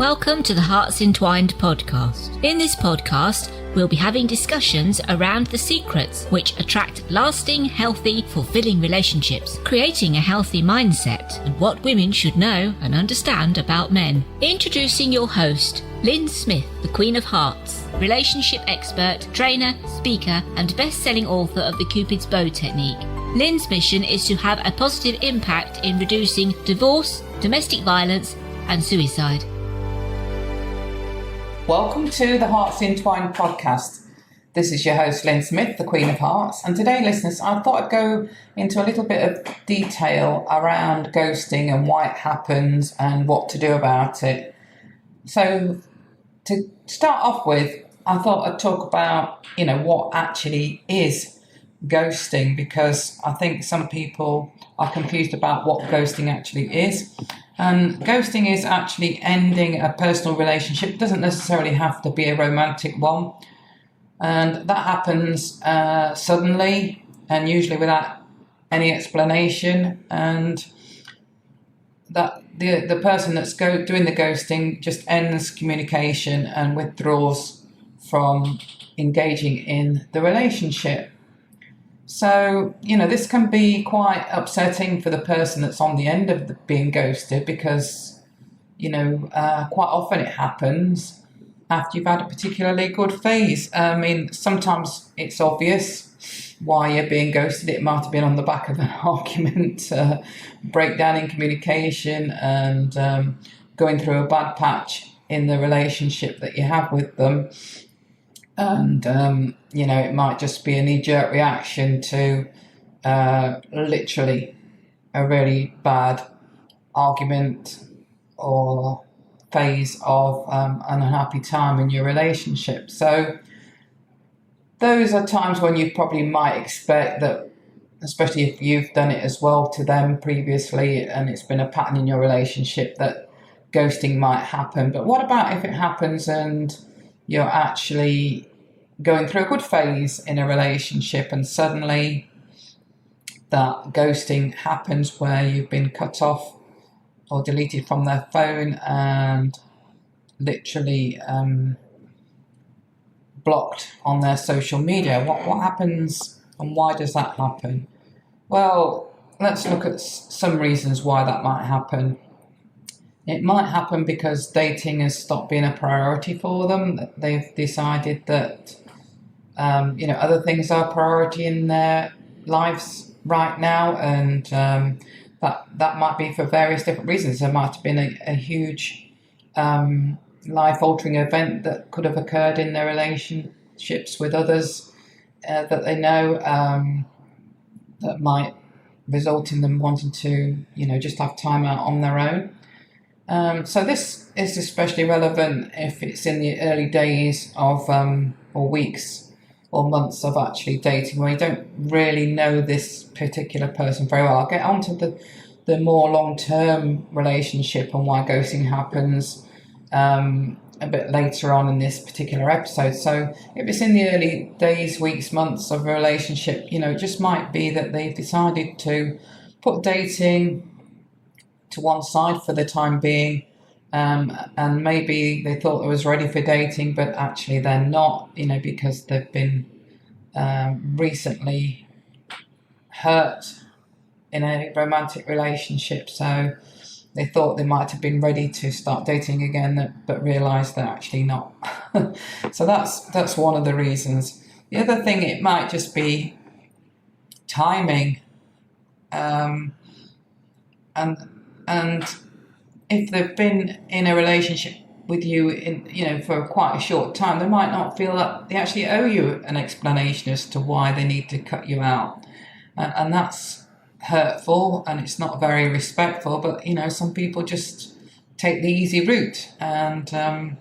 Welcome to the Hearts Entwined podcast. In this podcast, we'll be having discussions around the secrets which attract lasting, healthy, fulfilling relationships, creating a healthy mindset, and what women should know and understand about men. Introducing your host, Lyn Smith, the Queen of Hearts, relationship expert, trainer, speaker, and best-selling author of the Cupid's Bow technique. Lyn's mission is to have a positive impact in reducing divorce, domestic violence, and suicide. Welcome to the Hearts Entwined podcast. This is your host, Lyn Smith, the Queen of Hearts. And today, listeners, I thought I'd go into a little bit of detail around ghosting and why it happens and what to do about it. So to start off with, I thought I'd talk about, what actually is ghosting, because I think some people are confused about what ghosting actually is. And ghosting is actually ending a personal relationship. It doesn't necessarily have to be a romantic one. And that happens suddenly and usually without any explanation. And that the person that's doing the ghosting just ends communication and withdraws from engaging in the relationship. So, this can be quite upsetting for the person that's on the end of being ghosted because, quite often it happens after you've had a particularly good phase. Sometimes it's obvious why you're being ghosted. It might have been on the back of an argument, breakdown in communication, and going through a bad patch in the relationship that you have with them. And, it might just be a knee-jerk reaction to literally a really bad argument or phase of an unhappy time in your relationship. So those are times when you probably might expect that, especially if you've done it as well to them previously and it's been a pattern in your relationship, that ghosting might happen. But what about if it happens and you're actually going through a good phase in a relationship and suddenly that ghosting happens where you've been cut off or deleted from their phone and literally blocked on their social media? What happens and why does that happen? Well, let's look at some reasons why that might happen. It might happen because dating has stopped being a priority for them. They've decided that, other things are a priority in their lives right now. And that might be for various different reasons. There might have been a huge life-altering event that could have occurred in their relationships with others that they know that might result in them wanting to, just have time out on their own. So this is especially relevant if it's in the early days of or weeks or months of actually dating, where you don't really know this particular person very well. I'll get on to the more long-term relationship and why ghosting happens a bit later on in this particular episode. So if it's in the early days, weeks, months of a relationship, it just might be that they've decided to put dating to one side for the time being, and maybe they thought they was ready for dating, but actually they're not, because they've been recently hurt in a romantic relationship. So they thought they might have been ready to start dating again, but realised they're actually not. So that's one of the reasons. The other thing, it might just be timing, and if they've been in a relationship with you for quite a short time, they might not feel that they actually owe you an explanation as to why they need to cut you out. And that's hurtful and it's not very respectful, but some people just take the easy route and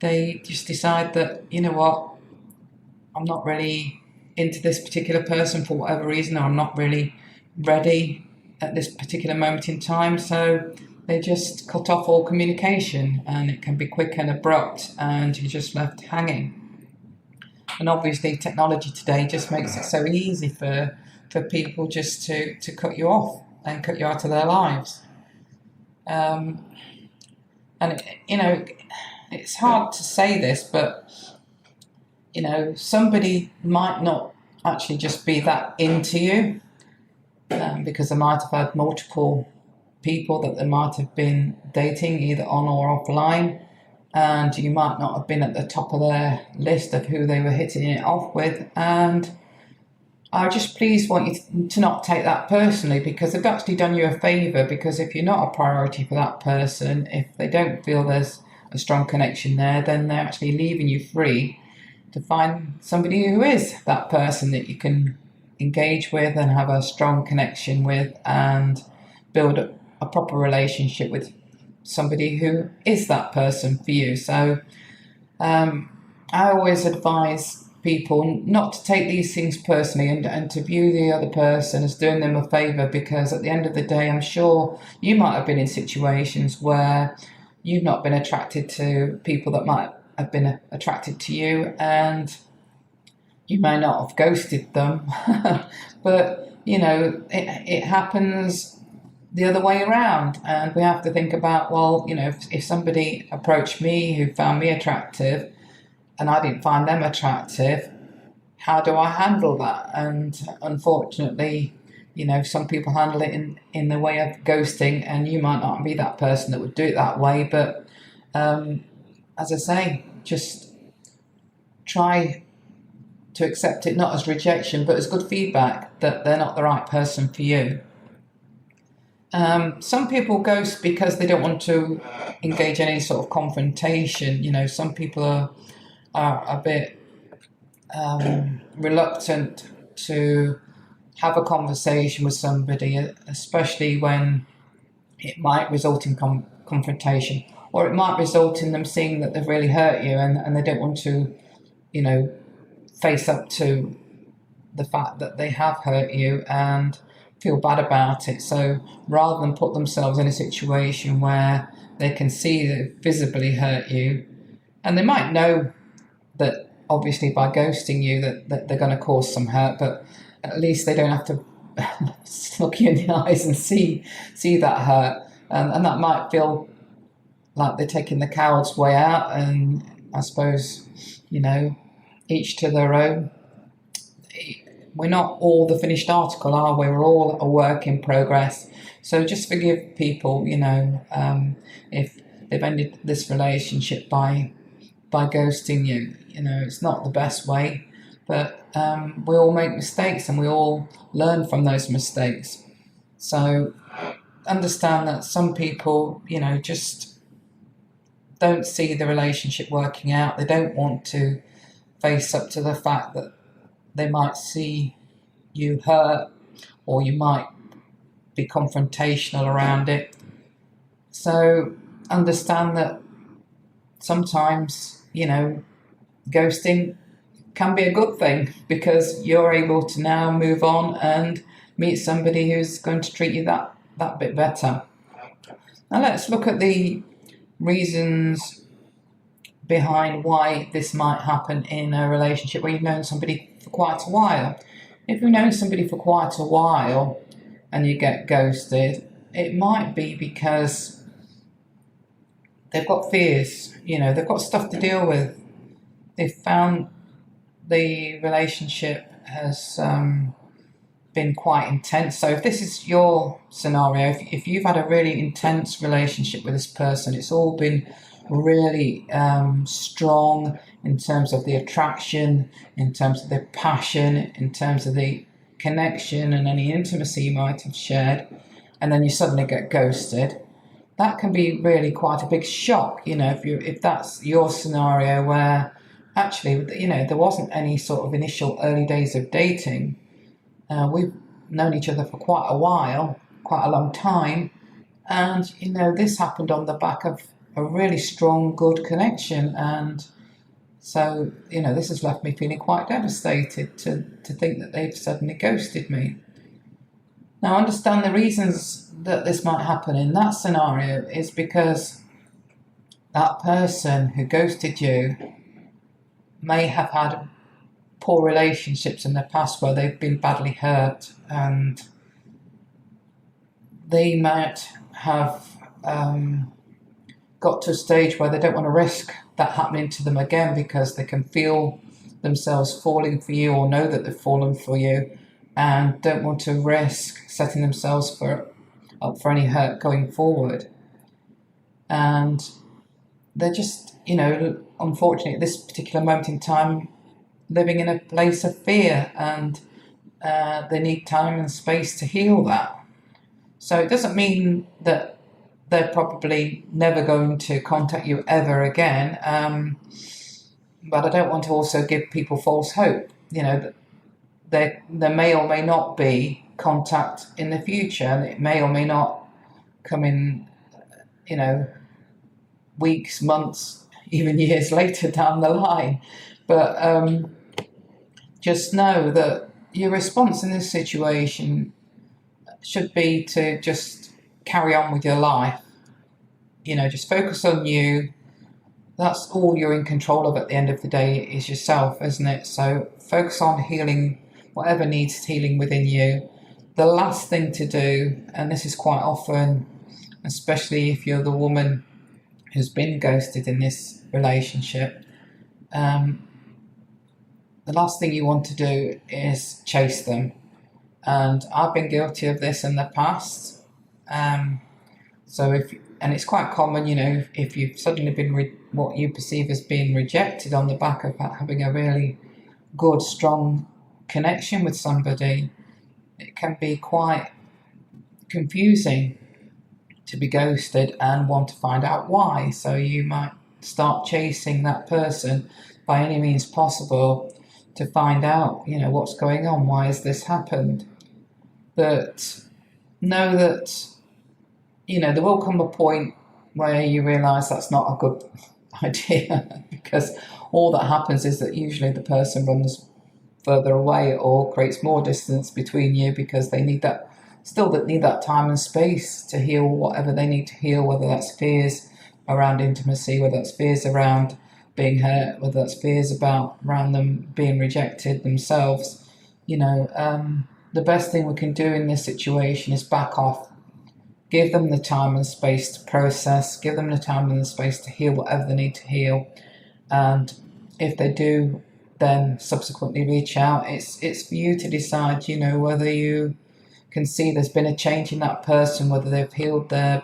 they just decide that, I'm not really into this particular person for whatever reason, or I'm not really ready at this particular moment in time, so they just cut off all communication, and it can be quick and abrupt and you're just left hanging. And obviously technology today just makes it so easy for people just to cut you off and cut you out of their lives. And And, it's hard to say this, but, somebody might not actually just be that into you, because they might have had multiple people that they might have been dating, either on or offline, and you might not have been at the top of their list of who they were hitting it off with. And I just please want you to not take that personally, because they've actually done you a favour, because if you're not a priority for that person, if they don't feel there's a strong connection there, then they're actually leaving you free to find somebody who is that person that you can engage with and have a strong connection with, and build a proper relationship with somebody who is that person for you. So I always advise people not to take these things personally, and to view the other person as doing them a favour, because at the end of the day, I'm sure you might have been in situations where you've not been attracted to people that might have been attracted to you, and you may not have ghosted them, but it happens the other way around, and we have to think about, well, if somebody approached me who found me attractive and I didn't find them attractive, how do I handle that? And unfortunately, some people handle it in the way of ghosting, and you might not be that person that would do it that way. But as I say, just try to accept it not as rejection, but as good feedback that they're not the right person for you. Some people ghost because they don't want to engage in any sort of confrontation. Some people are a bit reluctant to have a conversation with somebody, especially when it might result in confrontation, or it might result in them seeing that they've really hurt you, and they don't want to, face up to the fact that they have hurt you and feel bad about it. So rather than put themselves in a situation where they can see that visibly hurt you, and they might know that obviously by ghosting you that they're going to cause some hurt, but at least they don't have to look you in the eyes and see that hurt, and that might feel like they're taking the coward's way out. And I suppose, each to their own. We're not all the finished article, are we? We're all a work in progress. So just forgive people, if they've ended this relationship by ghosting you. It's not the best way, but we all make mistakes, and we all learn from those mistakes. So understand that some people, just don't see the relationship working out. They don't want to face up to the fact that they might see you hurt, or you might be confrontational around it. So understand that sometimes, ghosting can be a good thing, because you're able to now move on and meet somebody who's going to treat you that bit better. Now let's look at the reasons behind why this might happen in a relationship where you've known somebody for quite a while. If you've known somebody for quite a while and you get ghosted, it might be because they've got fears, they've got stuff to deal with. They've found the relationship has been quite intense. So if this is your scenario, if you've had a really intense relationship with this person, it's all been really strong in terms of the attraction, in terms of the passion, in terms of the connection and any intimacy you might have shared, and then you suddenly get ghosted, that can be really quite a big shock. If that's your scenario, where actually, there wasn't any sort of initial early days of dating. We've known each other for quite a while, quite a long time, and this happened on the back of a really strong, good connection. And so, this has left me feeling quite devastated to think that they've suddenly ghosted me. Now, understand the reasons that this might happen in that scenario is because that person who ghosted you may have had poor relationships in the past where they've been badly hurt, and they might have got to a stage where they don't want to risk that happening to them again, because they can feel themselves falling for you or know that they've fallen for you, and don't want to risk setting themselves up for any hurt going forward. And they're just, unfortunately at this particular moment in time, living in a place of fear, and they need time and space to heal that. So it doesn't mean that they're probably never going to contact you ever again. But I don't want to also give people false hope, that there may or may not be contact in the future, and it may or may not come in, weeks, months, even years later down the line. But just know that your response in this situation should be to just carry on with your life. Just focus on you. That's all you're in control of at the end of the day, is yourself, isn't it? So focus on healing whatever needs healing within you. The last thing to do, and this is quite often, especially if you're the woman who's been ghosted in this relationship, the last thing you want to do is chase them. And I've been guilty of this in the past. And it's quite common, if you've suddenly been what you perceive as being rejected on the back of having a really good, strong connection with somebody, it can be quite confusing to be ghosted and want to find out why. So you might start chasing that person by any means possible to find out, what's going on, why has this happened. But know that, there will come a point where you realise that's not a good idea, because all that happens is that usually the person runs further away or creates more distance between you, because they need that time and space to heal whatever they need to heal, whether that's fears around intimacy, whether that's fears around being hurt, whether that's fears around them being rejected themselves. The best thing we can do in this situation is back off. Give them the time and space to process, give them the time and the space to heal whatever they need to heal. And if they do then subsequently reach out, it's for you to decide, whether you can see there's been a change in that person, whether they've healed their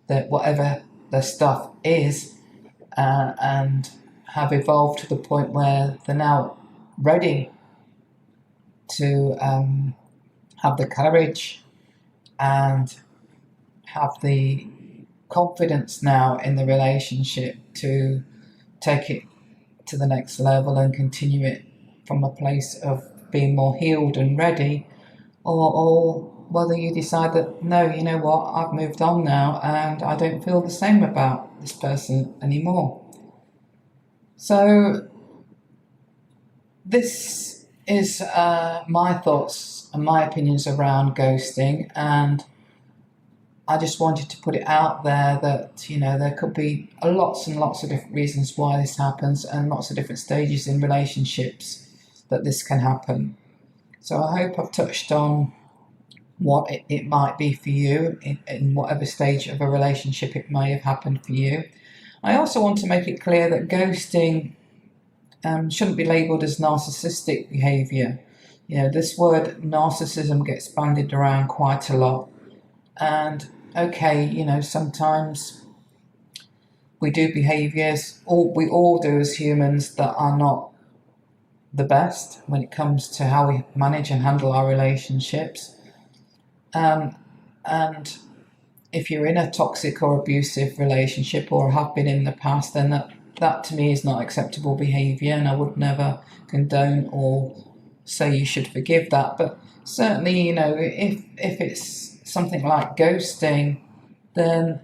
whatever their stuff is, and have evolved to the point where they're now ready to have the courage and have the confidence now in the relationship to take it to the next level and continue it from a place of being more healed and ready, or whether you decide that, no, you know what, I've moved on now and I don't feel the same about this person anymore. So this is my thoughts and my opinions around ghosting, and I just wanted to put it out there that, there could be lots and lots of different reasons why this happens, and lots of different stages in relationships that this can happen. So I hope I've touched on what it might be for you in whatever stage of a relationship it may have happened for you. I also want to make it clear that ghosting shouldn't be labelled as narcissistic behaviour. This word narcissism gets bandied around quite a lot. And okay, sometimes we do behaviours, we all do as humans, that are not the best when it comes to how we manage and handle our relationships. And if you're in a toxic or abusive relationship, or have been in the past, then that to me is not acceptable behaviour, and I would never condone or say you should forgive that. But certainly, if it's something like ghosting, then,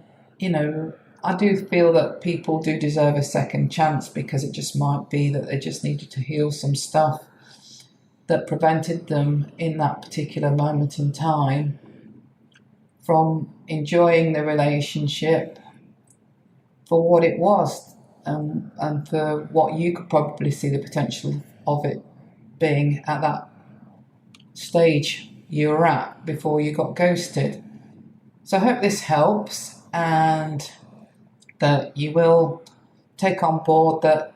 I do feel that people do deserve a second chance, because it just might be that they just needed to heal some stuff that prevented them in that particular moment in time from enjoying the relationship for what it was, and for what you could probably see the potential of it being at that stage you were at before you got ghosted. So I hope this helps, and that you will take on board that,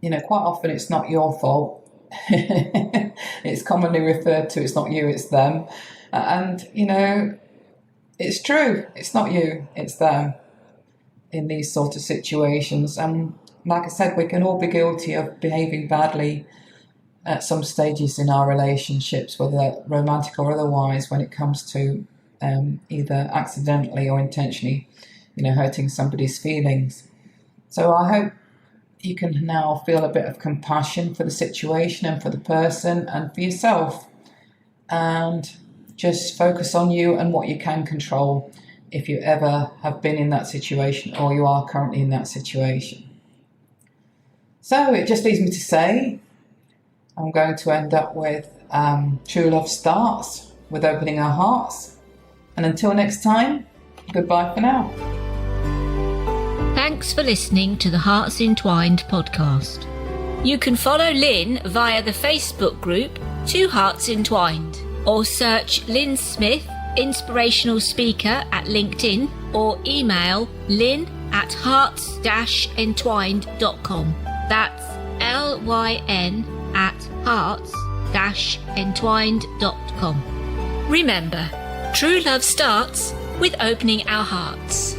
quite often it's not your fault. It's commonly referred to, it's not you, it's them. And, it's true. It's not you, it's them in these sort of situations. And like I said, we can all be guilty of behaving badly at some stages in our relationships, whether romantic or otherwise, when it comes to either accidentally or intentionally, hurting somebody's feelings. So I hope you can now feel a bit of compassion for the situation and for the person and for yourself, and just focus on you and what you can control if you ever have been in that situation or you are currently in that situation. So it just leaves me to say, I'm going to end up with true love starts with opening our hearts. And until next time, goodbye for now. Thanks for listening to the Hearts Entwined podcast. You can follow Lyn via the Facebook group Two Hearts Entwined, or search Lyn Smith, inspirational speaker, at LinkedIn, or email lyn@hearts-entwined.com. That's LYN@hearts-entwined.com. Remember, true love starts with opening our hearts.